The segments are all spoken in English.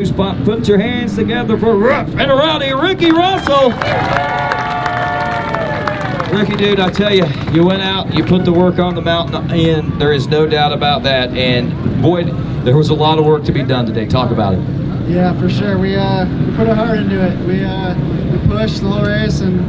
spot. Put your hands together for Rough and Rowdy Ricky Russell. Ricky, dude, I tell you, you went out, you put the work on the mountain, and there is no doubt about that. And boy, there was a lot of work to be done today. Talk about it. Yeah, for sure. We put our heart into it. We pushed the whole race and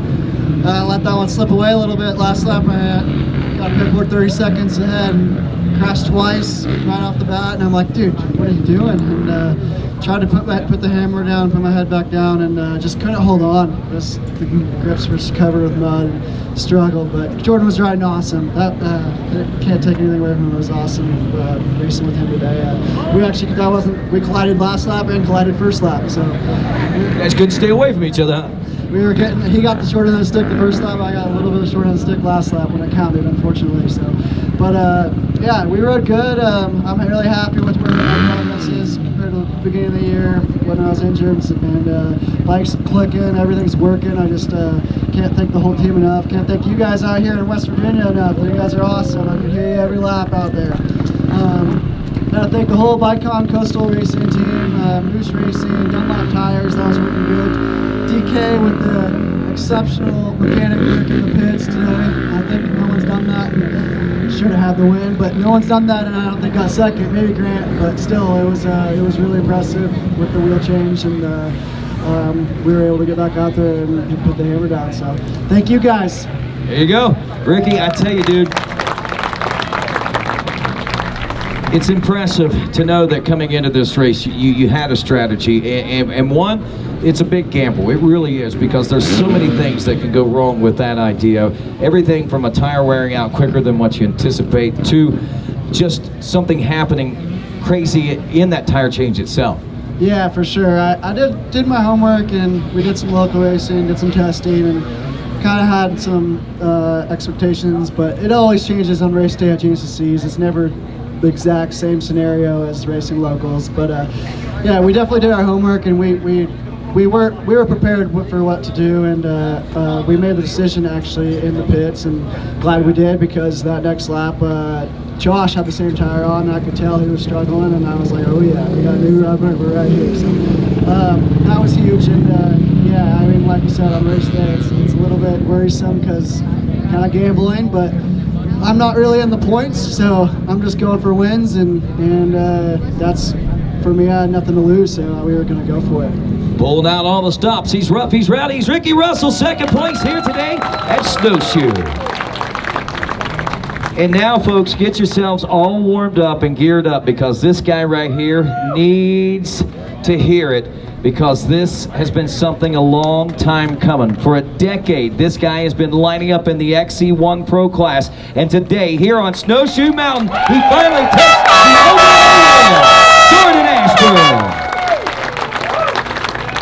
let that one slip away a little bit. Last lap, I got Pipboard 30 seconds ahead and crashed twice right off the bat. And I'm like, dude, what are you doing? And tried to put the hammer down, put my head back down, and just couldn't hold on. Just the grips were covered with mud and struggled. But Jordan was riding awesome. That can't take anything away from him. It was awesome racing with him today. We collided last lap and collided first lap. So you guys couldn't stay away from each other, huh? He got the short end of the stick the first lap. I got a little bit of short end of the stick last lap when it counted, unfortunately. So, but yeah, we rode good. I'm really happy with where our progress is compared to the beginning of the year when I was injured. And bike's clicking, everything's working. I just can't thank the whole team enough. Can't thank you guys out here in West Virginia enough. You guys are awesome. I can hear you every lap out there. Gotta thank the whole Bicon Coastal Racing team, Moose Racing, Dunlop Tires. That was working good. DK with the exceptional mechanic work in the pits today. I think no one's done that. Should have had the win, but no one's done that, and I don't think got second. Maybe Grant, but still, it was really impressive with the wheel change, and we were able to get back out there and put the hammer down. So, thank you guys. There you go, Ricky. I tell you, dude. It's impressive to know that coming into this race, you had a strategy, and one, it's a big gamble. It really is, because there's so many things that can go wrong with that idea. Everything from a tire wearing out quicker than what you anticipate to just something happening crazy in that tire change itself. Yeah, for sure. I did my homework, and we did some local racing, did some testing, and kind of had some expectations, but it always changes on race day at GNCCs. It's never the exact same scenario as racing locals, but yeah, we definitely did our homework, and we were prepared for what to do, and we made the decision actually in the pits, and glad we did, because that next lap Josh had the same tire on, and I could tell he was struggling, and I was like, oh yeah, we got new rubber, we're right here. So that was huge, and yeah, I mean, like you said, on race day it's a little bit worrisome because kind of gambling, but I'm not really in the points, so I'm just going for wins, and that's, for me, I had nothing to lose, so we were going to go for it. Pulling out all the stops. He's rough, he's rowdy. He's Ricky Russell, second place here today at Snowshoe. And now, folks, get yourselves all warmed up and geared up, because this guy right here needs to hear it, because this has been something a long time coming. For a decade, this guy has been lining up in the XC1 Pro class, and today, here on Snowshoe Mountain, he finally takes the overall win. Jordan Ashburn.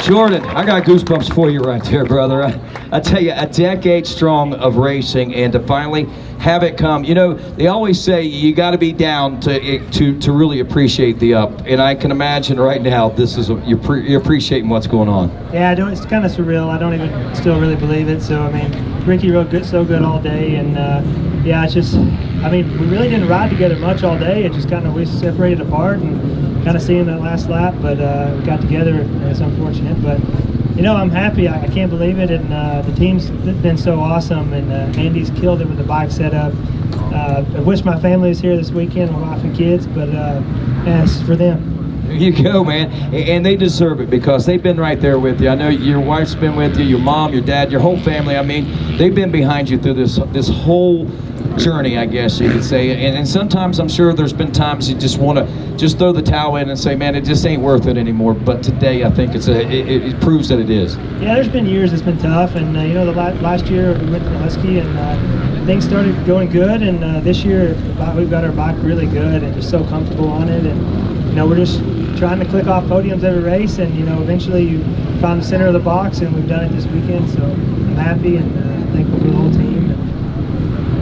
Jordan, I got goosebumps for you right there, brother. I tell you, a decade strong of racing, and to finally have it come. You know, they always say you got to be down to really appreciate the up, and I can imagine right now this is you're appreciating what's going on. Yeah, it's kind of surreal. I don't even still really believe it. So I mean, Ricky rode so good all day, and yeah, it's just, I mean, we really didn't ride together much all day. It just kind of, we separated apart and kind of seeing that last lap, but we got together, and it's unfortunate, but you know, I'm happy. I can't believe it, and the team's been so awesome, and Andy's killed it with the bike setup. I wish my family was here this weekend, my wife and kids, but yeah, it's for them. There you go, man, and they deserve it, because they've been right there with you. I know your wife's been with you, your mom, your dad, your whole family. I mean, they've been behind you through this whole journey, I guess you could say. And sometimes I'm sure there's been times you just want to just throw the towel in and say, man, it just ain't worth it anymore. But today, I think it proves that it is. Yeah, there's been years it's been tough, and you know, the last year we went to Husky, and things started going good, and this year we've got our bike really good and just so comfortable on it, and you know, we're just trying to click off podiums every race, and you know, eventually you found the center of the box, and we've done it this weekend, so I'm happy and thankful for the whole team.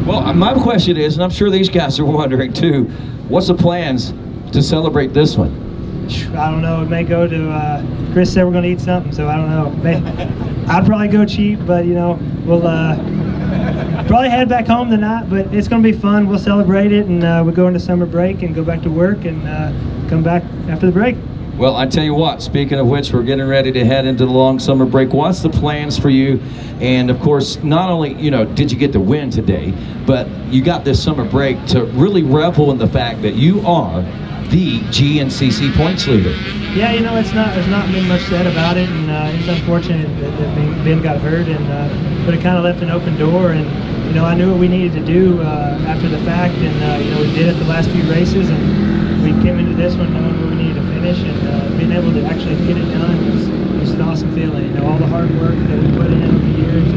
Well, my question is, and I'm sure these guys are wondering too, what's the plans to celebrate this one? I don't know. We may go to, Chris said we're going to eat something, so I don't know. I'd probably go cheap, but you know, we'll probably head back home tonight, but it's going to be fun. We'll celebrate it, and we'll go into summer break and go back to work and come back after the break. Well, I tell you what, speaking of which, we're getting ready to head into the long summer break. What's the plans for you? And of course, not only, did you get the win today, but you got this summer break to really revel in the fact that you are the GNCC points leader. Yeah, there's not been much said about it, and it's unfortunate that Ben got hurt, but it kind of left an open door, and I knew what we needed to do after the fact, and we did it the last few races, and we came into this one knowing where we needed to finish, and being able to actually get it done was an awesome feeling. All the hard work that we put in over the years,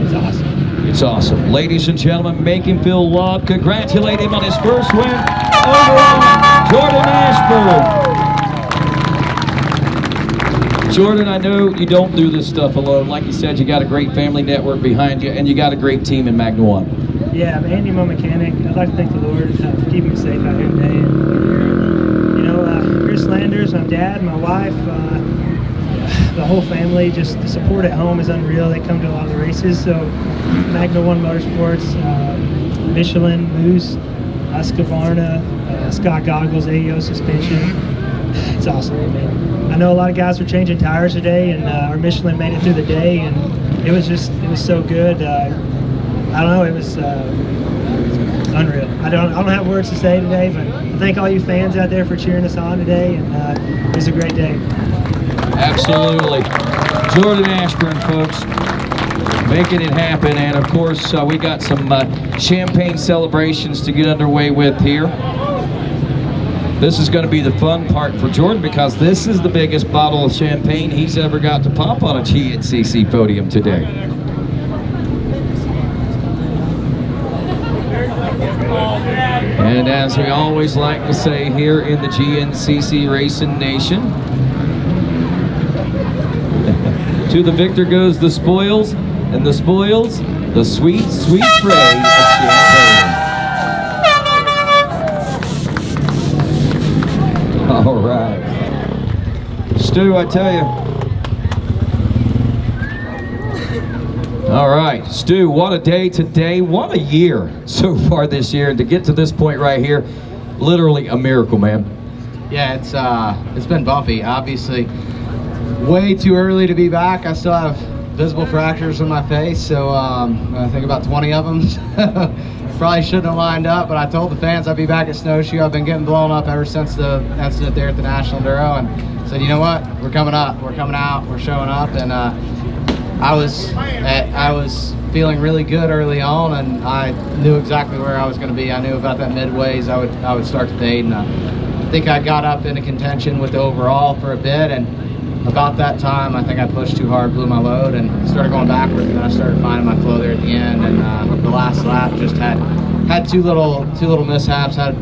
it's awesome. It's awesome. Ladies and gentlemen, make him feel loved. Congratulate him on his first win overall, Jordan Ashburn. Jordan, I know you don't do this stuff alone. Like you said, you got a great family network behind you, and you got a great team in Magna One. Yeah, I'm Andy, my mechanic. I'd like to thank the Lord for keeping me safe out here today. And, Chris Landers, my dad, my wife, the whole family, just the support at home is unreal. They come to a lot of the races. So Magna One Motorsports, Michelin, Moose, Husqvarna, Scott Goggles, AEO Suspension. It's awesome, man. I know a lot of guys were changing tires today, and our Michelin made it through the day, and it was so good. I don't know, it was unreal. I don't have words to say today, but I thank all you fans out there for cheering us on today, and it was a great day. Absolutely. Jordan Ashburn, folks, making it happen, and of course we got some champagne celebrations to get underway with here. This is going to be the fun part for Jordan because this is the biggest bottle of champagne he's ever got to pop on a GNCC podium today. And as we always like to say here in the GNCC Racing Nation, to the victor goes the spoils, and the spoils, the sweet, sweet spray of champagne. All right. Stu, I tell you. All right, Stu, what a day today. What a year so far this year. And to get to this point right here, literally a miracle, man. Yeah, it's been bumpy. Obviously, way too early to be back. I still have visible fractures in my face, so I think about 20 of them. Probably shouldn't have lined up, but I told the fans I'd be back at Snowshoe. I've been getting blown up ever since the incident there at the National Enduro, and said, you know what, we're coming up, we're coming out, we're showing up, and I was feeling really good early on, and I knew exactly where I was going to be. I knew about that midways I would start to fade, and I think I got up into contention with the overall for a bit, and about that time I think I pushed too hard, blew my load, and started going backwards, and then I started finding my flow there at the end, and the last lap just had two little mishaps. Had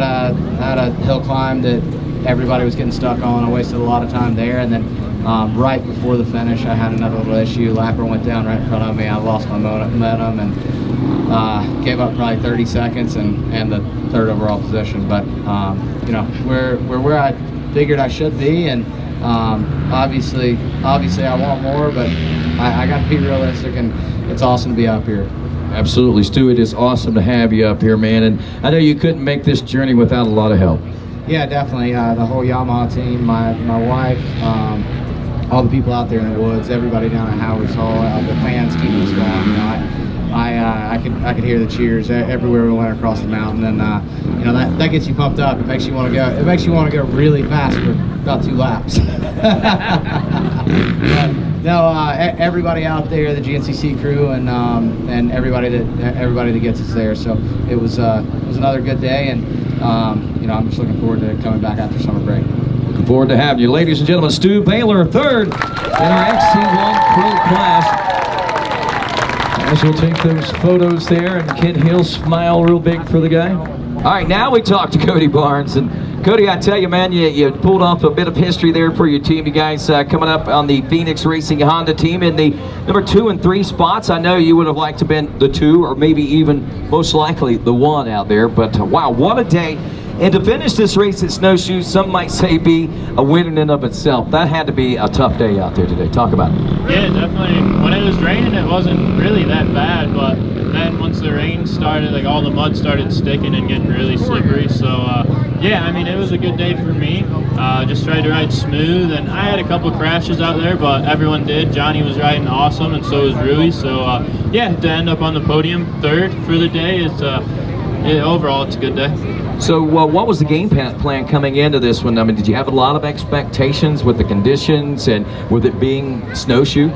a hill climb that everybody was getting stuck on. I wasted a lot of time there, and then right before the finish I had another little issue. Lapper went down right in front of me. I lost my momentum and gave up probably 30 seconds and the third overall position, but we're where I figured I should be, and obviously I want more, but I got to be realistic, and it's awesome to be up here. Absolutely, Stu, it is awesome to have you up here, man, and I know you couldn't make this journey without a lot of help. Yeah, definitely. The whole Yamaha team, my wife, all the people out there in the woods, everybody down at Howard's Hall, the fans keeping us going. I could hear the cheers everywhere we went across the mountain, and that gets you pumped up. It makes you want to go. It makes you want to go really fast for about 2 laps. Everybody out there, the GNCC crew, and everybody that gets us there. So it was another good day, and I'm just looking forward to coming back after summer break. Looking forward to having you, ladies and gentlemen. Stu Baylor, third in our XC1 Pro class. As we'll take those photos there, and Kid Hill smile real big for the guy. All right, now we talk to Cody Barnes. And Cody, I tell you, man, you pulled off a bit of history there for your team. You guys coming up on the Phoenix Racing Honda team in the number 2 and 3 spots. I know you would have liked to have been the 2, or maybe even most likely the 1 out there. But wow, what a day. And to finish this race at Snowshoe, some might say be a win in and of itself. That had to be a tough day out there today. Talk about it. Yeah, definitely. When it was raining, it wasn't really that bad, but then once the rain started, like all the mud started sticking and getting really slippery. So Yeah, I mean, it was a good day for me. Just tried to ride smooth, and I had a couple crashes out there, but everyone did. Johnny was riding awesome, and so was Rui. So, yeah, to end up on the podium third for the day, overall, it's a good day. So what was the game plan coming into this one? I mean, did you have a lot of expectations with the conditions and with it being snowshoe?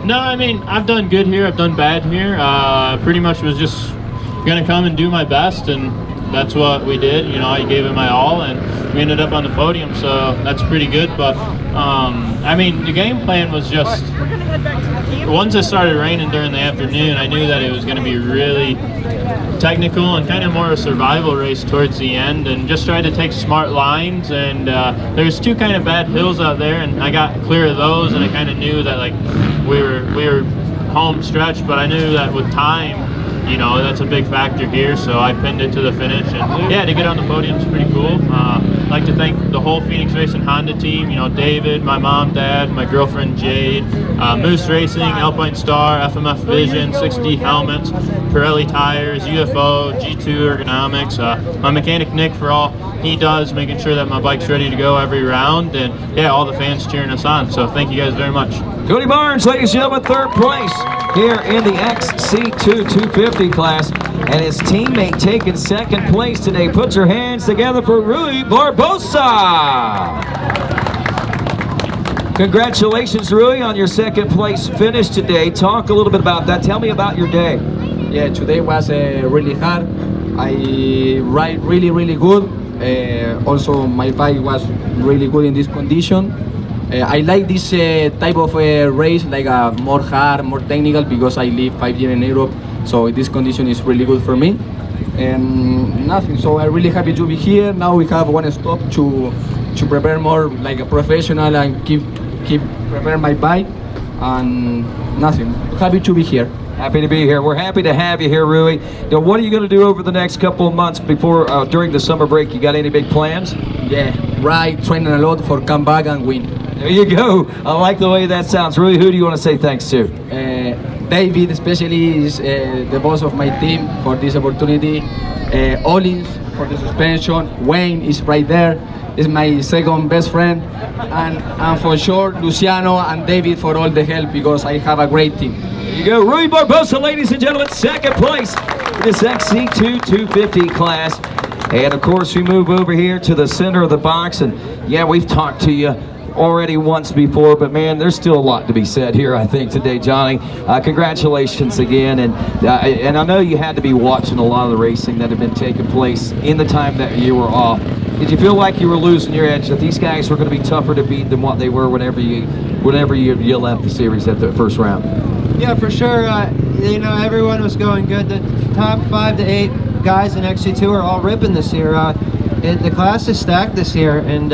No, I mean, I've done good here, I've done bad here. Pretty much was just gonna come and do my best, and that's what we did. You know, I gave it my all, and we ended up on the podium, so that's pretty good. But I mean, the game plan was just, once it started raining during the afternoon, I knew that it was gonna be really technical and kind of more a survival race towards the end, and just tried to take smart lines. And there's two kind of bad hills out there, and I got clear of those, and I kind of knew that like we were home stretch, but I knew that with time, you know, that's a big factor here, so I pinned it to the finish, and yeah, to get on the podium is pretty cool. I'd like to thank the whole Phoenix Racing Honda team, you know, David, my mom, dad, my girlfriend Jade, Moose Racing, Alpine Star, FMF Vision, 6D Helmets, Pirelli Tires, UFO, G2 Ergonomics, my mechanic Nick for all he does, making sure that my bike's ready to go every round, and yeah, all the fans cheering us on, so thank you guys very much. Cody Barnes, ladies and gentlemen, third place here in the XC2 250 class, and his teammate taking second place today. Put your hands together for Rui Barbosa. Congratulations, Rui, on your second place finish today. Talk a little bit about that. Tell me about your day. Yeah, today was really hard. I ride really good. Also, my bike was really good in this condition. I like this type of race, like more hard, more technical, because I live 5 years in Europe, so this condition is really good for me. And nothing, so I'm really happy to be here. Now we have one stop to prepare more like a professional and keep prepare my bike, and nothing. Happy to be here. Happy to be here. We're happy to have you here, Rui. Now, what are you going to do over the next couple of months before during the summer break? You got any big plans? Yeah, ride, training a lot for come back and win. There you go. I like the way that sounds. Rui, who do you want to say thanks to? David, especially, is the boss of my team for this opportunity. Olins for the suspension. Wayne is right there. Is my second best friend. And for sure, Luciano and David for all the help, because I have a great team. There you go. Rui Barbosa, ladies and gentlemen, second place in this XC2 250 class. And of course, we move over here to the center of the box. And yeah, we've talked to you already once before, but man, there's still a lot to be said here, I think, today, Johnny. Congratulations again, and I know you had to be watching a lot of the racing that had been taking place in the time that you were off. Did you feel like you were losing your edge, that these guys were going to be tougher to beat than what they were whenever you left the series at the first round? Yeah, for sure. You know, everyone was going good. The top 5 to 8 guys in XC2 are all ripping this year. The class is stacked this year, and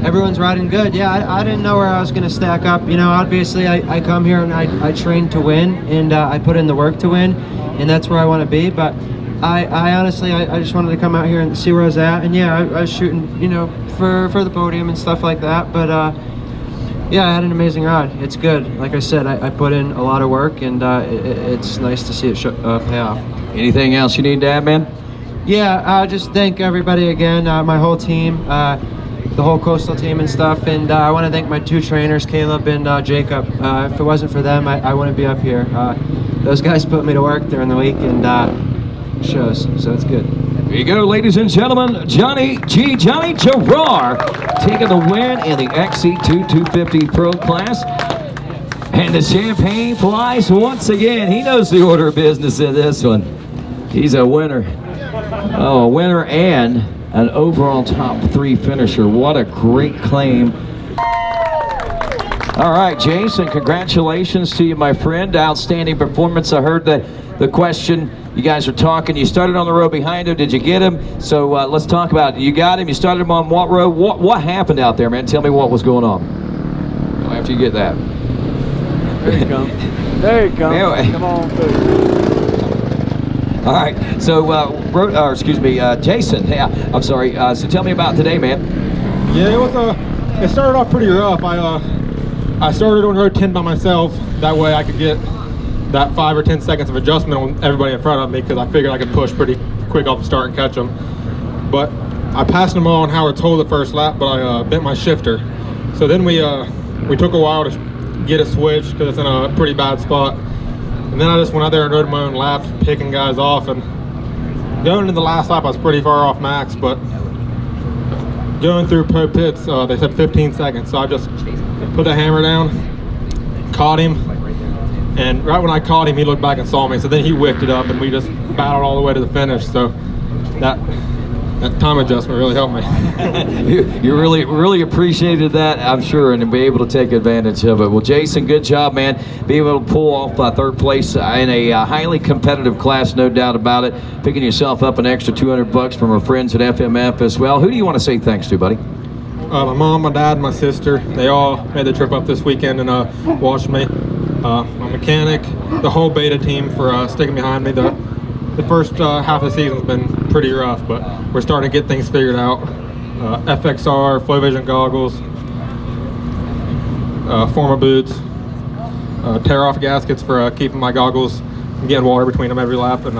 everyone's riding good. Yeah, I didn't know where I was going to stack up. You know, obviously I come here and I train to win, and I put in the work to win, and that's where I want to be. But I honestly, I just wanted to come out here and see where I was at. And yeah, I was shooting, you know, for the podium and stuff like that. But yeah, I had an amazing ride. It's good. Like I said, I put in a lot of work, and it's nice to see it pay off. Anything else you need to add, man? Yeah, just thank everybody again, my whole team, the whole Coastal team and stuff. And I want to thank my 2 trainers, Caleb and Jacob. If it wasn't for them, I wouldn't be up here. Those guys put me to work during the week, and shows, so it's good. There you go, ladies and gentlemen, Johnny Girroir taking the win in the XC2 250 Pro class. And the champagne flies once again. He knows the order of business in this one. He's a winner. Oh, a winner and an overall top 3 finisher. What a great claim. All right, Jason, congratulations to you, my friend. Outstanding performance. I heard the question. You guys were talking. You started on the row behind him. Did you get him? So let's talk about it. You got him. You started him on what row? What happened out there, man? Tell me what was going on. After you get that. There he comes. There he comes. Anyway. Come on, All right. So, Jason. Yeah, I'm sorry. So tell me about today, man. Yeah, it started off pretty rough. I started on row 10 by myself. That way I could get that 5 or 10 seconds of adjustment on everybody in front of me, because I figured I could push pretty quick off the start and catch them. But I passed them all on Howard Toll the first lap, but I bent my shifter. So then we took a while to get it switched because it's in a pretty bad spot. And then I just went out there and rode my own laps, picking guys off. And going into the last lap, I was pretty far off Max, but going through pro pits, they said 15 seconds. So I just put the hammer down, caught him, and right when I caught him, he looked back and saw me. So then he whipped it up, and we just battled all the way to the finish. So that time adjustment really helped me. You really appreciated that, I'm sure, and to be able to take advantage of it. Well, Jason, good job, man. Being able to pull off third place in a highly competitive class, no doubt about it. Picking yourself up an extra $200 from our friends at FMF as well. Who do you want to say thanks to, buddy? My mom, my dad, my sister, they all made the trip up this weekend and watched me. My mechanic, the whole beta team for sticking behind me. The first half of the season's been pretty rough, but we're starting to get things figured out. FXR, Flow Vision goggles, Forma boots, tear off gaskets for keeping my goggles from getting water between them every lap, and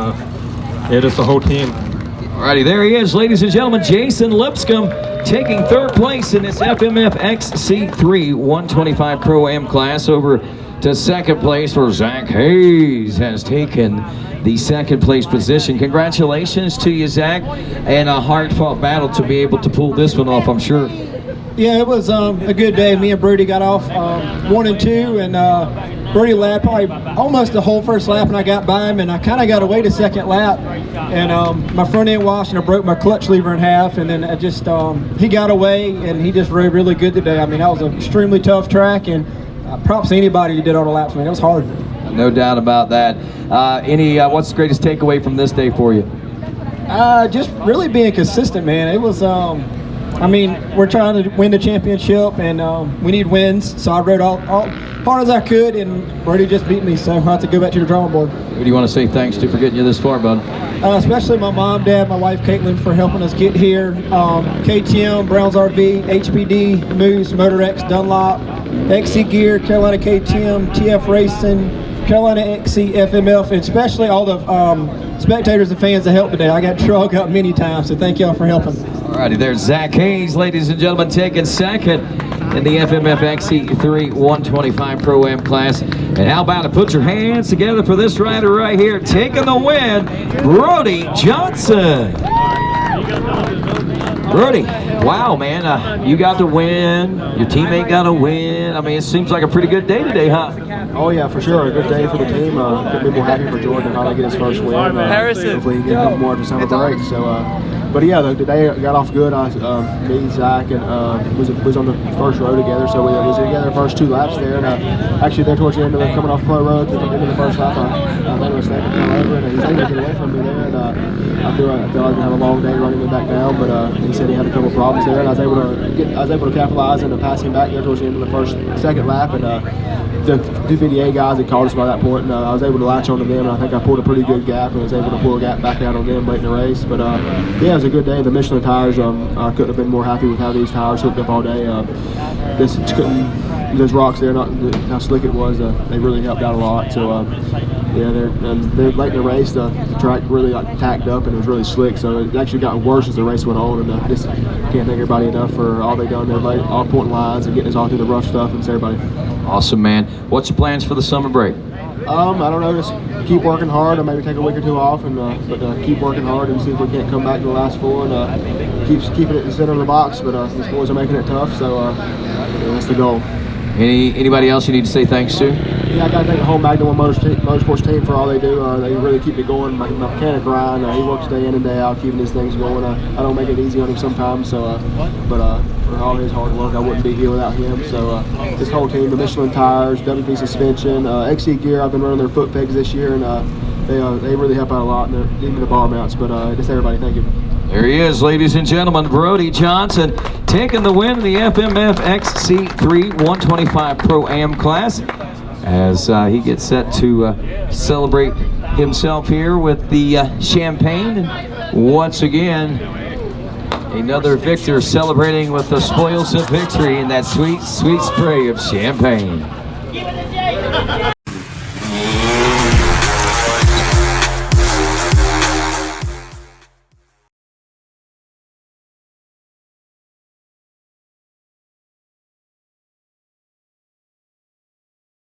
yeah, just the whole team. Alrighty, there he is, ladies and gentlemen, Jason Lipscomb taking third place in this FMF XC3 125 Pro-Am class. Over to second place where Zach Hayes has taken the second place position. Congratulations to you, Zach, and a hard-fought battle to be able to pull this one off, I'm sure. Yeah, it was a good day. Me and Brody got off 1 and 2, and Brody led probably almost the whole first lap, and I got by him, and I kind of got away to second lap, and my front end washed, and I broke my clutch lever in half, and then I just he got away, and he just rode really good today. I mean, that was an extremely tough track, and props to anybody who did all the laps. I mean, it was hard. No doubt about that. What's the greatest takeaway from this day for you? Just really being consistent, man. It was, I mean, we're trying to win the championship, and we need wins. So I rode all hard as I could, and Brody just beat me. So I have to go back to the drawing board. Who do you want to say thanks to for getting you this far, bud? Especially my mom, dad, my wife Caitlin for helping us get here. KTM, Browns RV, HPD, Moose, Motor X, Dunlop, XC Gear, Carolina KTM, TF Racing, Carolina XC, FMF, and especially all the spectators and fans that helped today. I got drug up many times, so thank y'all for helping. Alrighty, there's Zach Hayes, ladies and gentlemen, taking second in the FMF XC3 125 Pro-Am class. And how about to put your hands together for this rider right here, taking the win, Brody Johnson. Brody, wow, man, you got to win, your teammate got to win. I mean, it seems like a pretty good day today, huh? Oh yeah, for sure, a good day for the team. Couldn't be more happy for Jordan to finally get his first win. Hopefully he get more of a summer break. So, but yeah, the day got off good. Me, Zach, and was on the first row together. So we was together the first 2 laps there. And actually, there towards the end of coming off Pro Road, at the end of the first lap, I made a mistake and fell over, and he was able to get away from me there. And I feel like I'm gonna have a long day running him back down. But he said he had a couple problems there, and I was able to capitalize and to pass him back there towards the end of the second lap. And the 258 guys had called us by that point, and I was able to latch onto them, and I think I pulled a pretty good gap and was able to pull a gap back out on them late in the race. But yeah, it was a good day. The Michelin tires, I couldn't have been more happy with how these tires hooked up all day. Those rocks there, not how slick it was, they really helped out a lot. So yeah, they're late in the race. The track really tacked up and it was really slick. So it actually got worse as the race went on. And just can't thank everybody enough for all they done there, late, all pointing lines and getting us all through the rough stuff. And everybody. Awesome, man. What's your plans for the summer break? I don't know, just keep working hard, or maybe take a week or 2 off, and but keep working hard and see if we can't come back to the last 4 and keeping it in the center of the box. But these boys are making it tough, so that's the goal. Anybody else you need to say thanks to? Yeah, I got to thank the whole Magna One Motorsports team for all they do. They really keep it going. My mechanic Ryan, he works day in and day out keeping these things going. I don't make it easy on him sometimes, so but for all his hard work, I wouldn't be here without him. So this whole team, the Michelin tires, WP suspension, XC Gear, I've been running their foot pegs this year, and they really help out a lot, and even the bar mounts. But just everybody, thank you. There he is, ladies and gentlemen, Brody Johnson taking the win in the FMF XC3 125 Pro-Am class as he gets set to celebrate himself here with the champagne. And once again, another victor celebrating with the spoils of victory in that sweet, sweet spray of champagne.